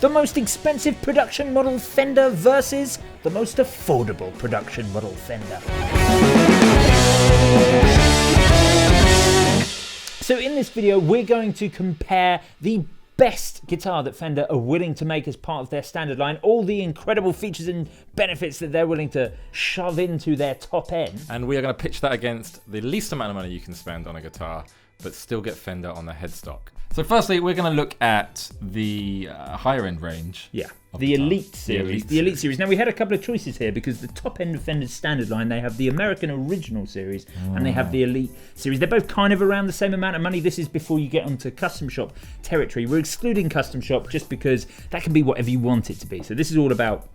The most expensive production model Fender versus the most affordable production model Fender. So in this video, we're going to compare the best guitar that Fender are willing to make as part of their standard line, all the incredible features and benefits that they're willing to shove into their top end. And we are going to pitch that against the least amount of money you can spend on a guitar, but still get Fender on the headstock. So firstly, we're going to look at the higher end range. Yeah, the Elite Series. The Elite Series. Now, we had a couple of choices here because the top end of Fender's standard line, they have the American Original Series and they have the Elite Series. They're both kind of around the same amount of money. This is before you get onto custom shop territory. We're excluding custom shop just because that can be whatever you want it to be. So this is all about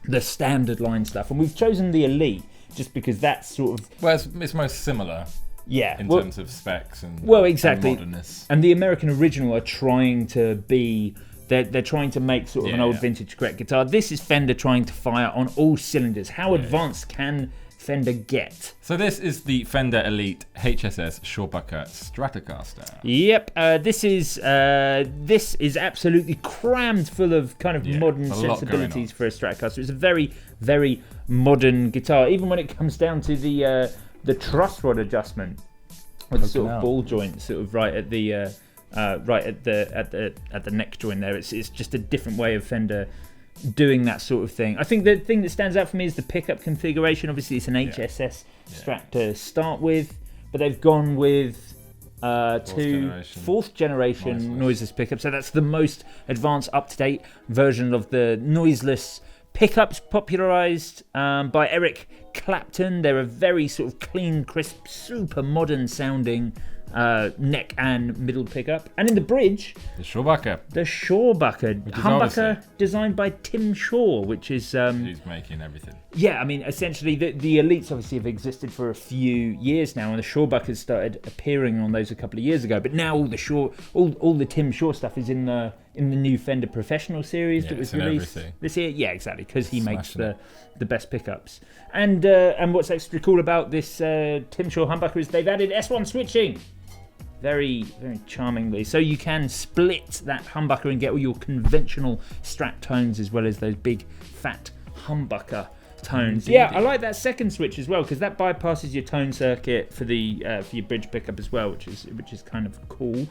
the standard line stuff. And we've chosen the Elite just because that's sort of... Well, it's most similar. Yeah, in terms of specs and exactly. And modernness. And the American Original are trying to be, they're trying to make sort of an old vintage correct guitar. This is Fender trying to fire on all cylinders. How advanced can Fender get? So this is the Fender Elite HSS Shawbucker Stratocaster. Yep, this is absolutely crammed full of kind of modern sensibilities for a Stratocaster. It's a very, very modern guitar. Even when it comes down to the truss rod adjustment, with the sort of ball joint, sort of right at the neck joint there. It's just a different way of Fender doing that sort of thing. I think the thing that stands out for me is the pickup configuration. Obviously, it's an HSS Strat to start with, but they've gone with fourth generation noiseless pickup. So that's the most advanced, up to date version of the noiseless pickups, popularized by Eric Clapton. They're a very sort of clean, crisp, super modern sounding neck and middle pickup. And in the bridge, the Shawbucker humbucker designed by Tim Shaw, which is who's making everything. Yeah, I mean, essentially the Elites obviously have existed for a few years now, and the Shawbuckers started appearing on those a couple of years ago. But now all the Tim Shaw stuff is in the new Fender Professional series that was released this year. Yeah, exactly, because he makes the best pickups. And what's extra cool about this Tim Shaw humbucker is they've added S1 switching. Very, very charmingly. So you can split that humbucker and get all your conventional Strat tones as well as those big, fat humbucker tones. Indeed. Yeah, I like that second switch as well because that bypasses your tone circuit for your bridge pickup as well, which is kind of cool.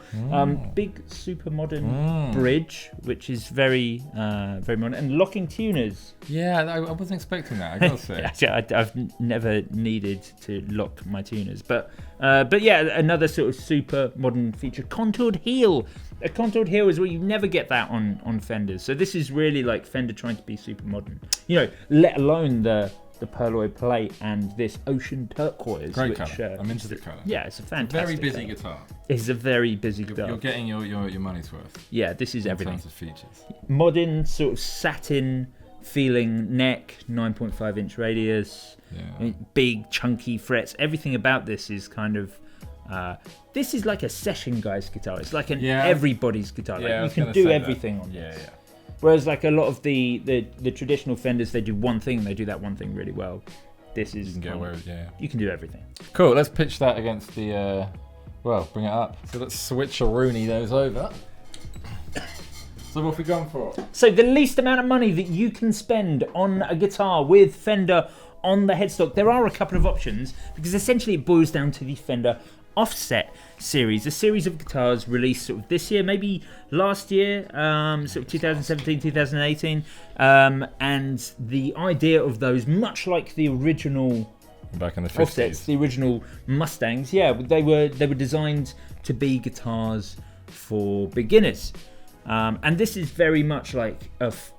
Big, super modern bridge, which is very, very modern, and locking tuners. Yeah, I wasn't expecting that. I gotta say. Yeah, I've never needed to lock my tuners, but yeah, another sort of super modern feature, contoured heel. A contoured heel is where you never get that on Fenders. So this is really like Fender trying to be super modern. Let alone the Pearloy plate and this ocean turquoise. Great colour. I'm into the colour. Yeah, it's a fantastic very busy guitar. It's a very busy guitar. You're getting your money's worth. Yeah, this is everything. In terms of features. Modern sort of satin feeling neck, 9.5 inch radius, big chunky frets. Everything about this is kind of... this is like a session guy's guitar. It's like an everybody's guitar. Like you can do everything on this. Yeah. Whereas like a lot of the traditional Fenders, they do one thing and they do that one thing really well. This is... You can get away with you can do everything. Cool, let's pitch that against the... bring it up. So let's switch-a-rooney those over. So what have we gone for? So the least amount of money that you can spend on a guitar with Fender on the headstock. There are a couple of options because essentially it boils down to the Fender Offset series, a series of guitars released sort of this year, maybe last year, sort of 2017, 2018, and the idea of those, much like the original back in the 50s, Offsets, the original Mustangs, they were designed to be guitars for beginners, and this is very much like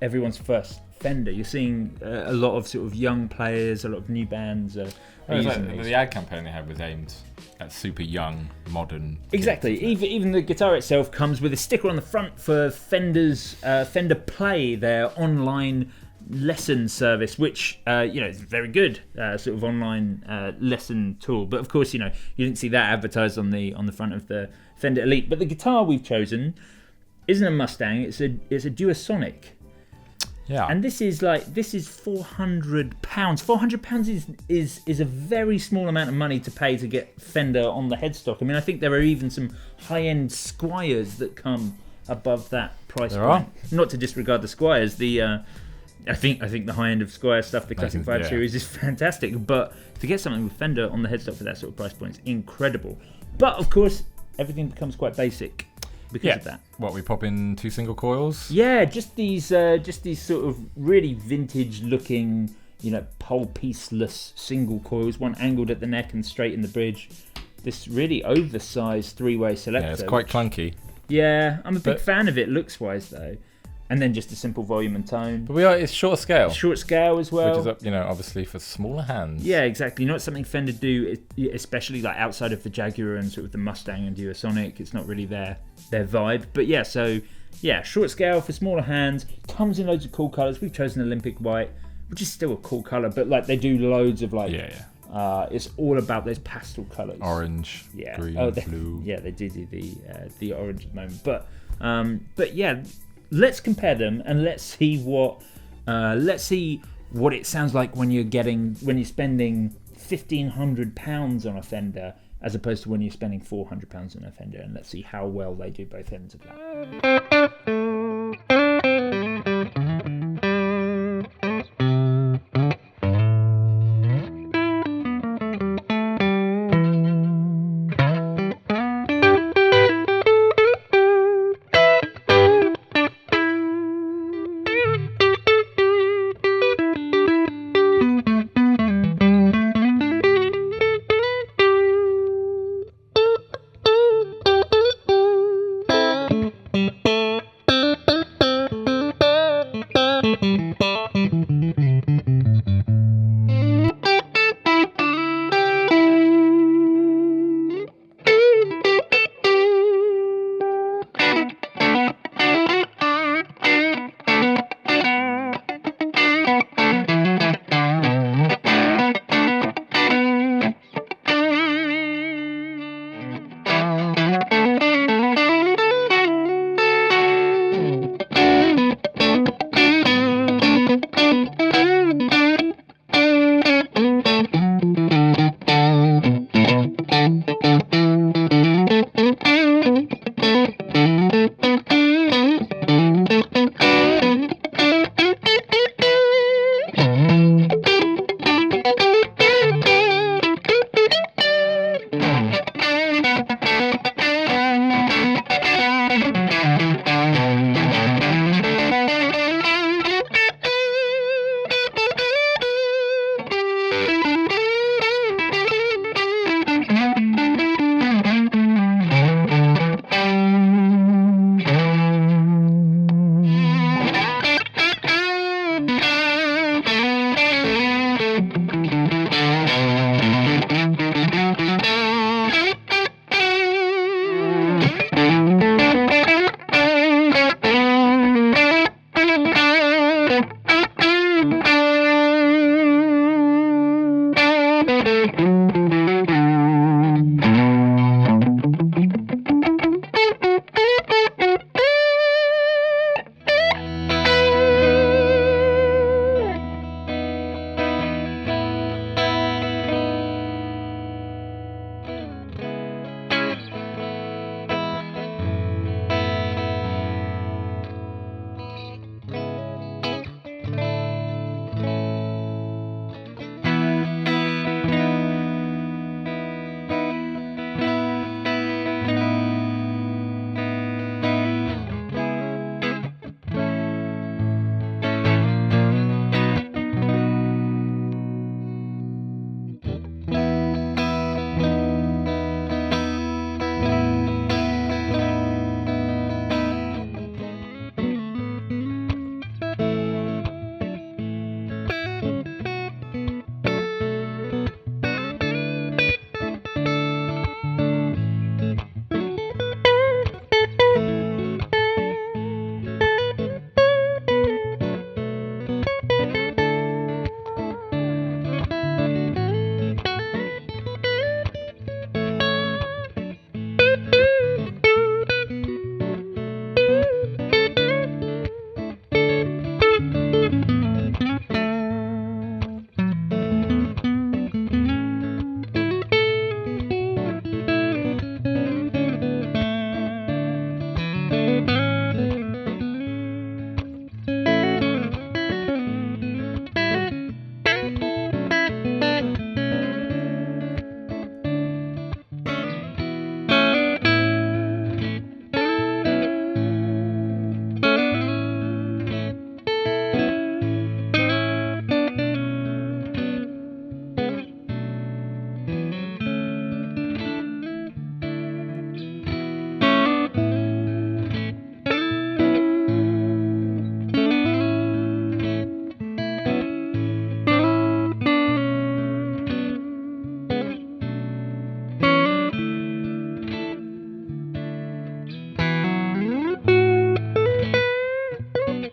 everyone's first Fender. You're seeing a lot of sort of young players, a lot of new bands. The ad campaign they had was aimed at super young, modern. Exactly. Even the guitar itself comes with a sticker on the front for Fender's Fender Play, their online lesson service, which is very good sort of online lesson tool. But of course, you didn't see that advertised on the front of the Fender Elite. But the guitar we've chosen isn't a Mustang. It's a Duo-Sonic. Yeah. And this is £400. £400 is a very small amount of money to pay to get Fender on the headstock. I mean, I think there are even some high-end Squires that come above that price There point. Not to disregard the Squires, I think the high end of Squire stuff, the Classic 5 series, is fantastic. But to get something with Fender on the headstock for that sort of price point is incredible. But of course, everything becomes quite basic because of that. What, we pop in 2 single coils? Yeah, just these sort of really vintage looking, pole pieceless single coils, one angled at the neck and straight in the bridge. This really oversized 3-way selector. Yeah, it's quite clunky. Yeah, I'm a big fan of it looks wise though. And then just a simple volume and tone. But it's short scale. Short scale as well. Which is, obviously for smaller hands. Yeah, exactly. Not something Fender do, especially like outside of the Jaguar and sort of the Mustang and Duo-Sonic. It's not really their vibe. But yeah, short scale for smaller hands. Comes in loads of cool colours. We've chosen Olympic White, which is still a cool colour. But like they do loads of like... it's all about those pastel colours. Orange, green, blue. Yeah, they do the orange at the moment. But yeah... Let's compare them and let's see what it sounds like when you're spending £1,500 on a Fender as opposed to when you're spending £400 on a Fender, and let's see how well they do both ends of that.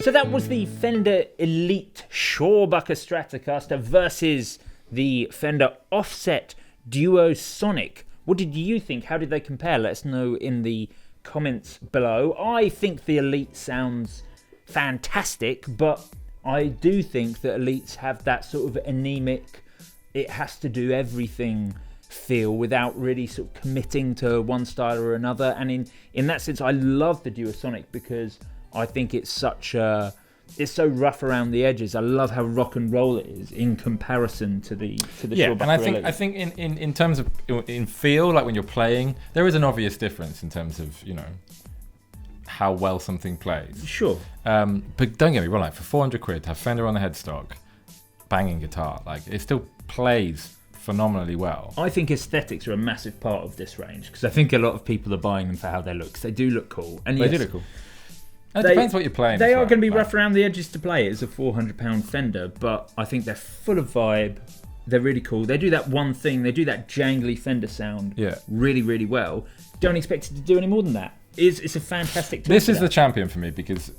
So that was the Fender Elite Shawbucker Stratocaster versus the Fender Offset Duo-Sonic. What did you think? How did they compare? Let us know in the comments below. I think the Elite sounds fantastic, but I do think that Elites have that sort of anemic, it has to do everything feel without really sort of committing to one style or another. And in that sense, I love the Duo-Sonic because I think it's it's so rough around the edges. I love how rock and roll it is in comparison to the Shawbucker and Elite. I think in terms of in feel, like when you're playing, there is an obvious difference in terms of how well something plays. Sure. But don't get me wrong, like for 400 quid to have Fender on the headstock, banging guitar, like it still plays phenomenally well. I think aesthetics are a massive part of this range because I think a lot of people are buying them for how they look. 'Cause they do look cool, and They do look cool. And it depends what you're playing. They are going to be rough around the edges to play. It's a £400 Fender, but I think they're full of vibe. They're really cool. They do that one thing. They do that jangly Fender sound really, really well. Don't expect it to do any more than that. It's a fantastic tool. This is the champion for me because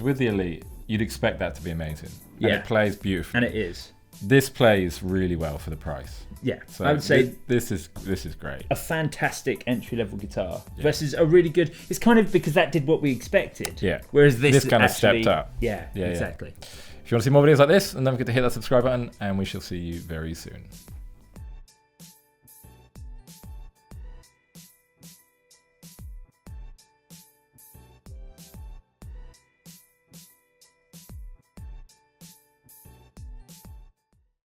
with the Elite, you'd expect that to be amazing. And it plays beautifully. And it is. This plays really well for the price. Yeah, so I would say this is great. A fantastic entry-level guitar versus a really good. It's kind of because that did what we expected. Yeah. Whereas this kind of actually, stepped up. Yeah, exactly. If you want to see more videos like this, and don't forget to hit that subscribe button, and we shall see you very soon.